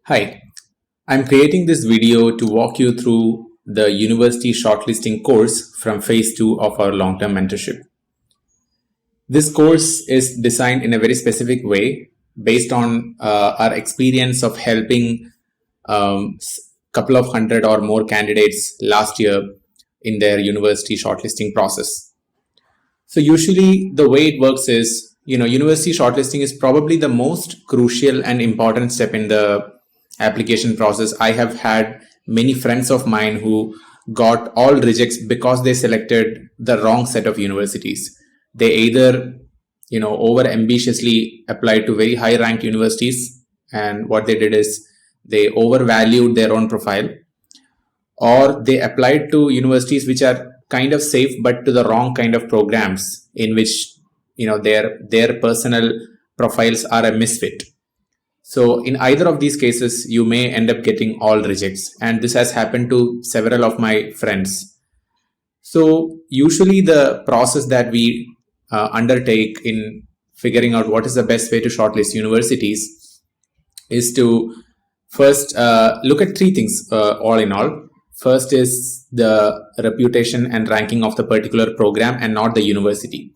Hi, I'm creating this video to walk you through the university shortlisting course from phase 2 of our long-term mentorship. This course is designed in a very specific way based on our experience of helping couple of hundred or more candidates last year in their university shortlisting process. So usually the way it works is, university shortlisting is probably the most crucial and important step in the application process. I have had many friends of mine who got all rejects because they selected the wrong set of universities. They either, over ambitiously applied to very high ranked universities, and what they did is they overvalued their own profile, or they applied to universities which are kind of safe but to the wrong kind of programs in which their personal profiles are a misfit. So in either of these cases, you may end up getting all rejects. And this has happened to several of my friends. So usually the process that we undertake in figuring out what is the best way to shortlist universities is to first look at three things all in all. First is the reputation and ranking of the particular program and not the university.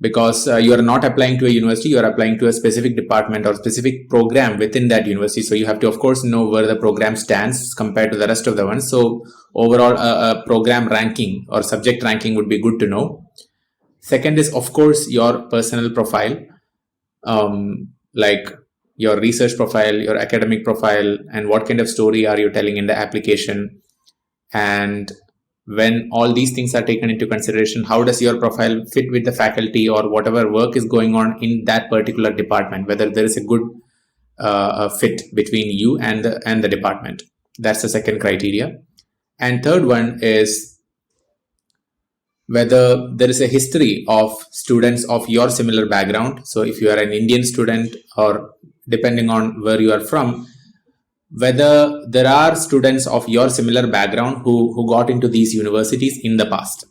Because you are not applying to a university, you are applying to a specific department or specific program within that university. So you have to, of course, know where the program stands compared to the rest of the ones. So overall, a program ranking or subject ranking would be good to know. Second is, of course, your personal profile, like your research profile, your academic profile, and what kind of story are you telling in the application. And when all these things are taken into consideration, how does your profile fit with the faculty or whatever work is going on in that particular department, whether there is a good fit between you and the department. That's the second criteria. And third one is whether there is a history of students of your similar background. So if you are an Indian student, or depending on where you are from, whether there are students of your similar background who got into these universities in the past.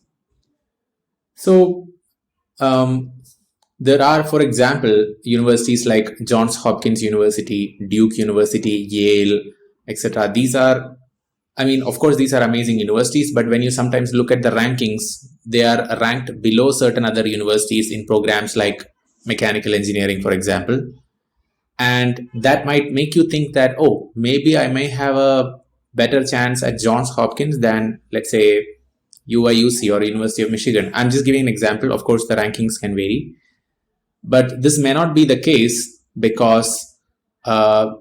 So there are, for example, universities like Johns Hopkins University, Duke University, Yale, etc. These are, of course, these are amazing universities, but when you sometimes look at the rankings, they are ranked below certain other universities in programs like mechanical engineering, for example. And that might make you think that, oh, maybe I may have a better chance at Johns Hopkins than, let's say, UIUC or University of Michigan. I'm just giving an example. Of course, the rankings can vary. But this may not be the case because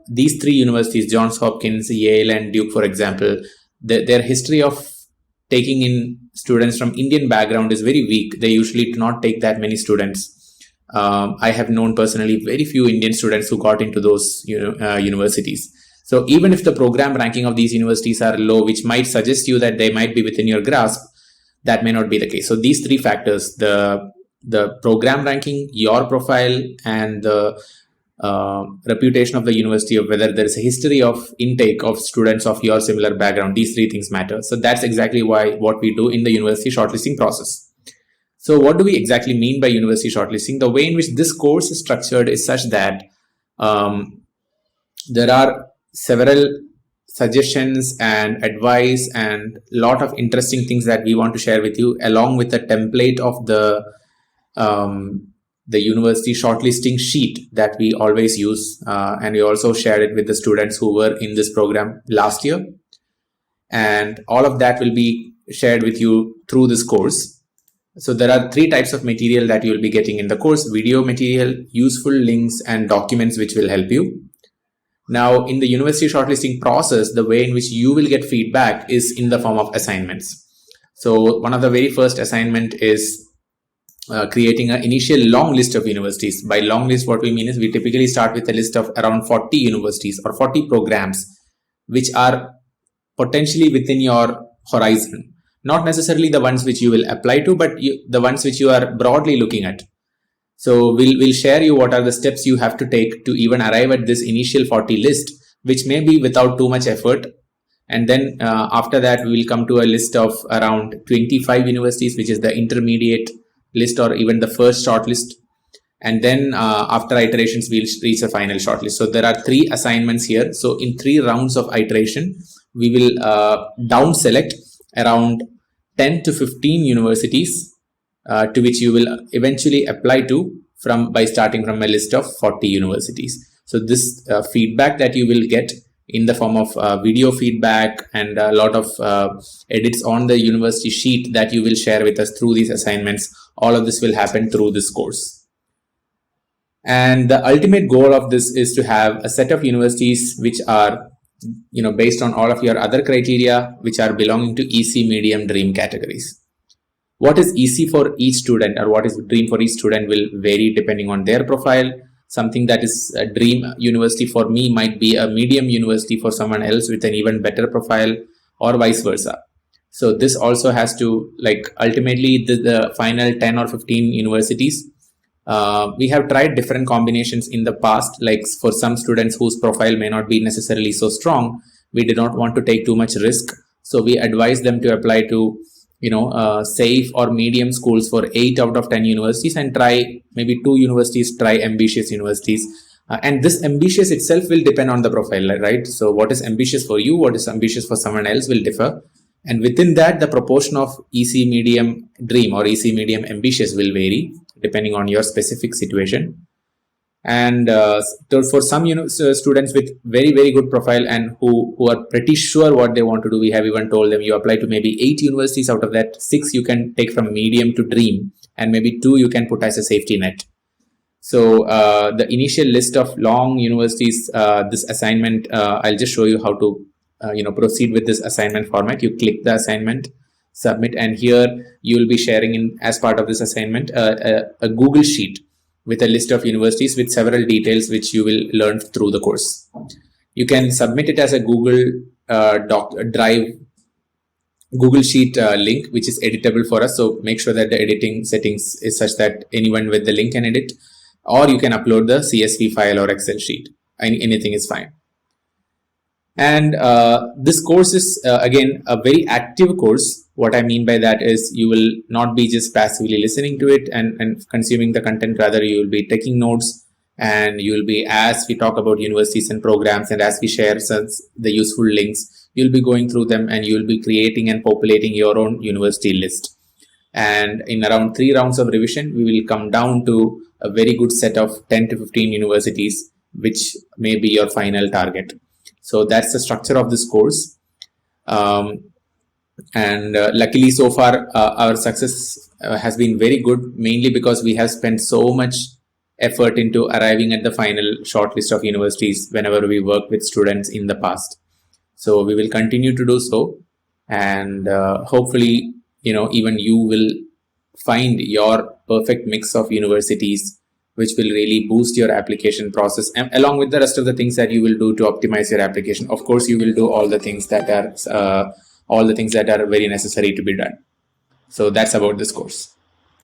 these three universities, Johns Hopkins, Yale, and Duke, for example, their history of taking in students from Indian background is very weak. They usually do not take that many students. I have known personally very few Indian students who got into those universities. So even if the program ranking of these universities are low, which might suggest you that they might be within your grasp, that may not be the case. So these three factors, the program ranking, your profile, and the reputation of the university, of whether there is a history of intake of students of your similar background, these three things matter. So that's exactly what we do in the university shortlisting process. So what do we exactly mean by university shortlisting? The way in which this course is structured is such that there are several suggestions and advice and a lot of interesting things that we want to share with you, along with a template of the university shortlisting sheet that we always use. And we also shared it with the students who were in this program last year. And all of that will be shared with you through this course. So there are three types of material that you will be getting in the course: video material, useful links, and documents which will help you. Now, in the university shortlisting process, the way in which you will get feedback is in the form of assignments. So one of the very first assignment is creating an initial long list of universities. By long list, what we mean is we typically start with a list of around 40 universities or 40 programs which are potentially within your horizon. Not necessarily the ones which you will apply to, but the ones which you are broadly looking at. So we'll share you what are the steps you have to take to even arrive at this initial 40 list, which may be without too much effort. And then after that, we will come to a list of around 25 universities, which is the intermediate list or even the first short list. And then after iterations, we'll reach a final shortlist. So there are 3 assignments here. So in 3 rounds of iteration, we will down select around 10 to 15 universities to which you will eventually apply to by starting from a list of 40 universities. So this feedback that you will get in the form of video feedback and a lot of edits on the university sheet that you will share with us through these assignments, all of this will happen through this course. And the ultimate goal of this is to have a set of universities which are, based on all of your other criteria, which are belonging to EC, medium, dream categories. What is EC for each student or what is dream for each student will vary depending on their profile. Something that is a dream university for me might be a medium university for someone else with an even better profile, or vice versa. So this also has to, ultimately the final 10 or 15 universities, we have tried different combinations in the past. Like for some students whose profile may not be necessarily so strong, we did not want to take too much risk. So we advise them to apply to, safe or medium schools for 8 out of 10 universities and try maybe 2 universities, try ambitious universities. And this ambitious itself will depend on the profile, right? So what is ambitious for you, what is ambitious for someone else will differ. And within that, the proportion of EC medium dream or EC medium ambitious will vary depending on your specific situation. And for some students with very, very good profile and who are pretty sure what they want to do, we have even told them you apply to maybe 8 universities. Out of that, 6 you can take from medium to dream, and maybe 2 you can put as a safety net. So the initial list of long universities, this assignment, I'll just show you how to proceed with this assignment format. You click the assignment, submit, and here you will be sharing as part of this assignment a Google sheet with a list of universities with several details which you will learn through the course. You can submit it as a Google Drive Google Sheet link, which is editable for us. So make sure that the editing settings is such that anyone with the link can edit, or you can upload the CSV file or Excel sheet. Anything is fine. And this course is again a very active course. What I mean by that is you will not be just passively listening to it and consuming the content. Rather, you will be taking notes, and you will be, as we talk about universities and programs and as we share the useful links, you'll be going through them and you'll be creating and populating your own university list. And in around 3 rounds of revision, we will come down to a very good set of 10 to 15 universities, which may be your final target. So that's the structure of this course. Luckily so far our success has been very good, mainly because we have spent so much effort into arriving at the final shortlist of universities whenever we work with students in the past. So we will continue to do so, and hopefully even you will find your perfect mix of universities, which will really boost your application process, and along with the rest of the things that you will do to optimize your application. Of course, you will do all the things that are very necessary to be done. So that's about this course.